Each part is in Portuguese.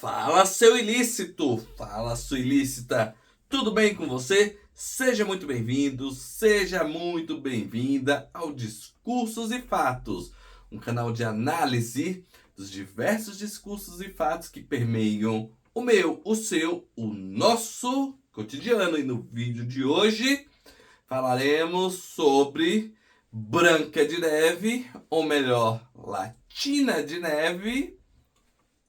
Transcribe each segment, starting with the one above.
Fala, seu ilícito! Fala, sua ilícita! Tudo bem com você? Seja muito bem-vindo, seja muito bem-vinda ao Discursos e Fatos, um canal de análise dos diversos discursos e fatos que permeiam o meu, o seu, o nosso cotidiano. E no vídeo de hoje falaremos sobre Branca de Neve, ou melhor, Latina de Neve,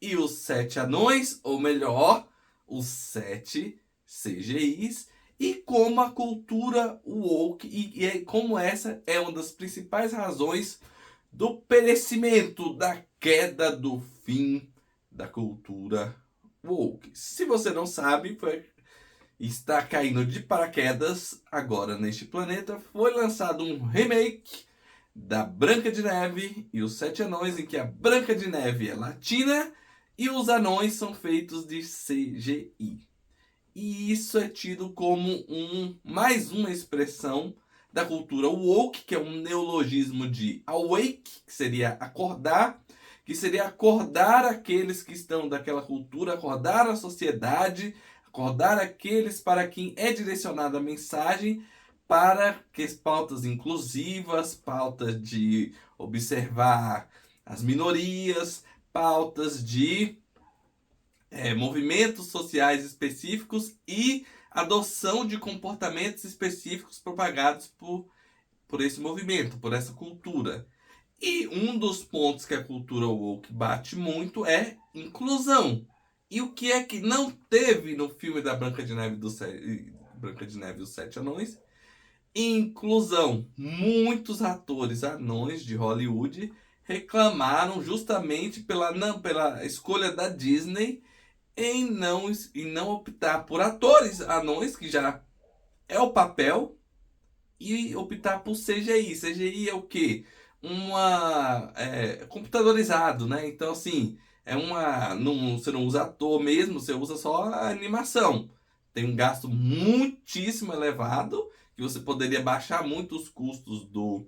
e os 7 anões, ou melhor, os 7 CGIs, e como a cultura woke, e como essa é uma das principais razões do perecimento, da queda, do fim da cultura woke. Se você não sabe, está caindo de paraquedas agora neste planeta, foi lançado um remake da Branca de Neve e os 7 anões, em que a Branca de Neve é latina e os anões são feitos de CGI. E isso é tido como mais uma expressão da cultura woke, que é um neologismo de awake, que seria acordar, que seria acordar aqueles que estão daquela cultura, acordar a sociedade, acordar aqueles para quem é direcionada a mensagem, para que as pautas inclusivas, pautas de observar as minorias, pautas de movimentos sociais específicos e adoção de comportamentos específicos propagados por esse movimento, por essa cultura. E um dos pontos que a cultura woke bate muito é inclusão. E o que é que não teve no filme da Branca de Neve, Branca de Neve e os Sete Anões? Inclusão. Muitos atores anões de Hollywood reclamaram justamente pela escolha da Disney em não optar por atores anões, que já é o papel, e optar por CGI. CGI é o quê? Computadorizado, né? Então, assim, você não usa ator mesmo, você usa só a animação. Tem um gasto muitíssimo elevado, que você poderia baixar muito os custos do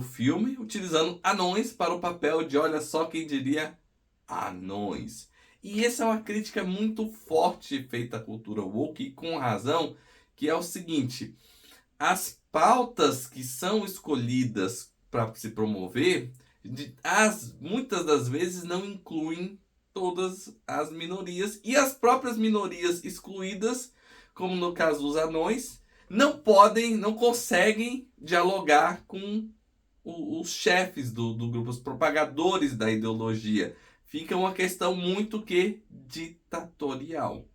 filme, utilizando anões para o papel de, olha só quem diria, anões. E essa é uma crítica muito forte feita à cultura woke, e com razão, que é o seguinte: as pautas que são escolhidas para se promover, muitas das vezes não incluem todas as minorias, e as próprias minorias excluídas, como no caso dos anões, não conseguem dialogar com os chefes do grupo, os propagadores da ideologia. Fica uma questão muito que ditatorial.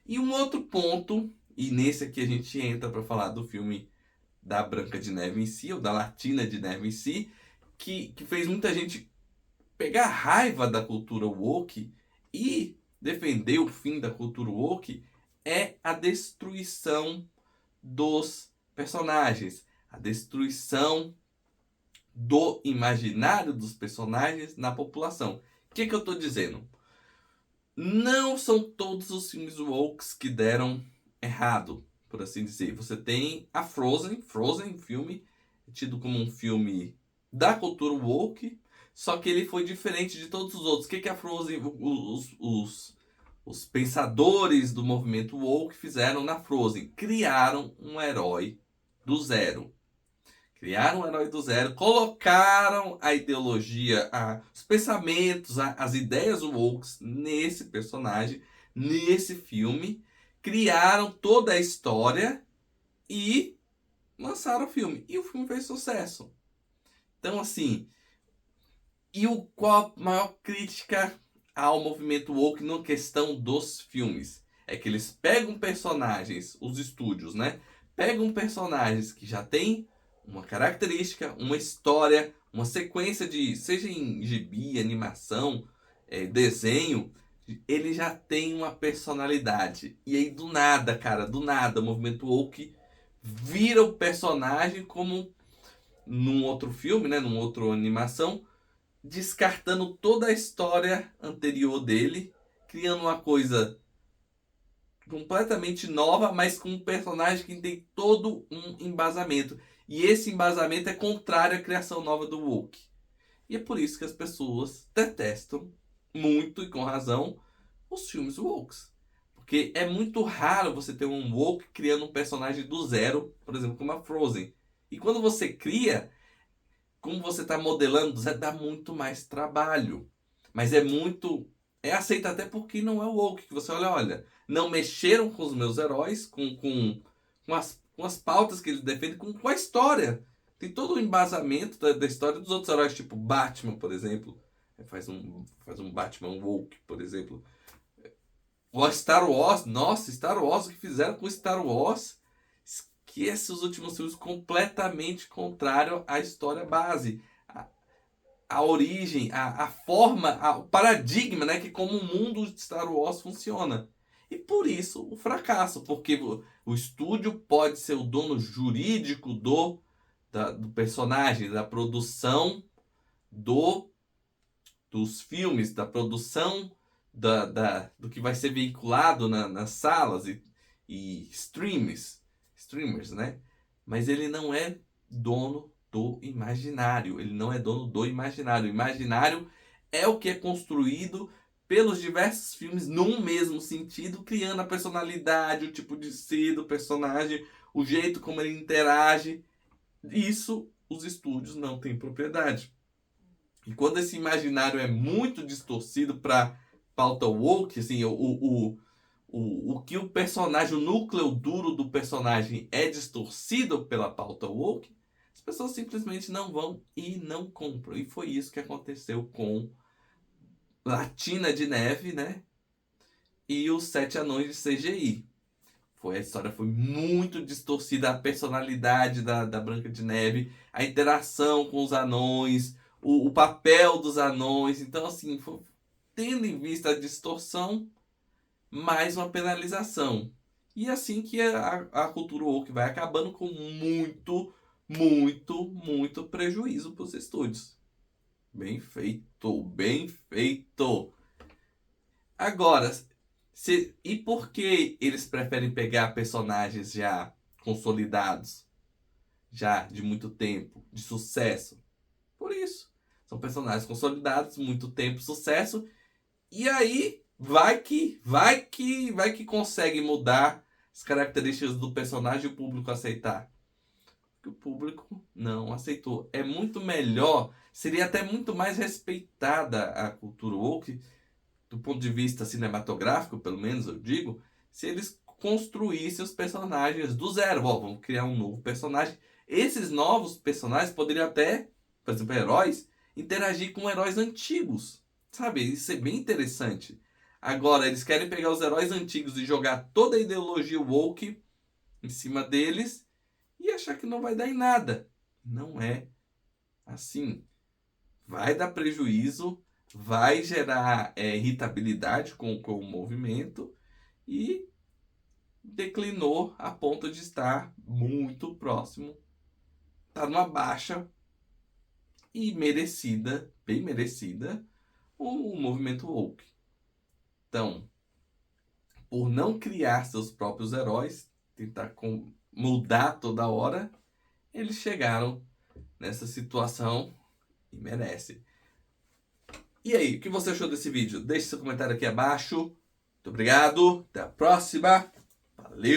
E um outro ponto, e nesse aqui a gente entra para falar do filme da Branca de Neve em si, ou da Latina de Neve em si, que fez muita gente pegar raiva da cultura woke e defender o fim da cultura woke, é a destruição dos personagens, a destruição do imaginário dos personagens na população. O que eu estou dizendo? Não são todos os filmes woke que deram errado, por assim dizer. Você tem a Frozen, filme tido como um filme da cultura woke, só que ele foi diferente de todos os outros. O que a Frozen, os pensadores do movimento woke fizeram na Frozen? Criaram um herói do zero. Criaram um herói do zero, colocaram a ideologia, os pensamentos, as ideias woke nesse personagem, nesse filme, criaram toda a história e lançaram o filme. E o filme fez sucesso. Então, assim, qual a maior crítica ao movimento woke na questão dos filmes? É que eles pegam personagens, os estúdios, né? Pegam personagens que já têm uma característica, uma história, uma sequência seja em gibi, animação, desenho, ele já tem uma personalidade. E aí do nada, o movimento woke vira o personagem como num outro filme, né, numa outra animação, descartando toda a história anterior dele, criando uma coisa completamente nova, mas com um personagem que tem todo um embasamento. E esse embasamento é contrário à criação nova do woke. E é por isso que as pessoas detestam muito, e com razão, os filmes wokes. Porque é muito raro você ter um woke criando um personagem do zero, por exemplo, como a Frozen. E quando você cria, como você está modelando do zero, dá muito mais trabalho. Mas é muito. É aceito até porque não é o woke. Que você olha, não mexeram com os meus heróis, com as pautas que eles defendem, com a história. Tem todo o embasamento da história dos outros heróis, tipo Batman, por exemplo. Faz um Batman woke, por exemplo. O Star Wars, nossa, Star Wars, o que fizeram com Star Wars, esquece os últimos filmes completamente contrário à história base. A origem, a forma, o paradigma, né, que como o mundo de Star Wars funciona. E por isso o fracasso, porque o estúdio pode ser o dono jurídico do personagem, da produção do dos filmes, da produção do que vai ser veiculado nas salas e streamers, né? Mas ele não é dono do imaginário. Ele não é dono do imaginário. O imaginário é o que é construído pelos diversos filmes num mesmo sentido, criando a personalidade, o tipo de ser do personagem, o jeito como ele interage. Isso os estúdios não têm propriedade. E quando esse imaginário é muito distorcido para pauta woke, assim, o que o personagem, o núcleo duro do personagem é distorcido pela pauta woke, as pessoas simplesmente não vão e não compram. E foi isso que aconteceu com Latina de Neve, né? E os Sete Anões de CGI. A história foi muito distorcida, a personalidade da Branca de Neve, a interação com os anões, o papel dos anões. Então, assim, tendo em vista a distorção, mais uma penalização. E assim que a cultura woke vai acabando com muito prejuízo para os estúdios. Bem feito, bem feito. Agora, e por que eles preferem pegar personagens já consolidados, já de muito tempo, de sucesso? Por isso. São personagens consolidados, muito tempo, sucesso. E aí vai que consegue mudar as características do personagem e o público aceitar. Que o público não aceitou. É muito melhor, seria até muito mais respeitada a cultura woke do ponto de vista cinematográfico, pelo menos eu digo, se eles construíssem os personagens do zero. Ó, vamos criar um novo personagem. Esses novos personagens poderiam até, por exemplo, heróis, interagir com heróis antigos. Sabe? Isso é bem interessante. Agora, eles querem pegar os heróis antigos e jogar toda a ideologia woke em cima deles e achar que não vai dar em nada. Não é assim. Vai dar prejuízo, vai gerar irritabilidade com o movimento e declinou a ponto de estar muito próximo. Está numa baixa e merecida, bem merecida, o movimento woke. Então, por não criar seus próprios heróis, tentar mudar toda hora, eles chegaram nessa situação e merecem. E aí, o que você achou desse vídeo? Deixe seu comentário aqui abaixo. Muito obrigado. Até a próxima.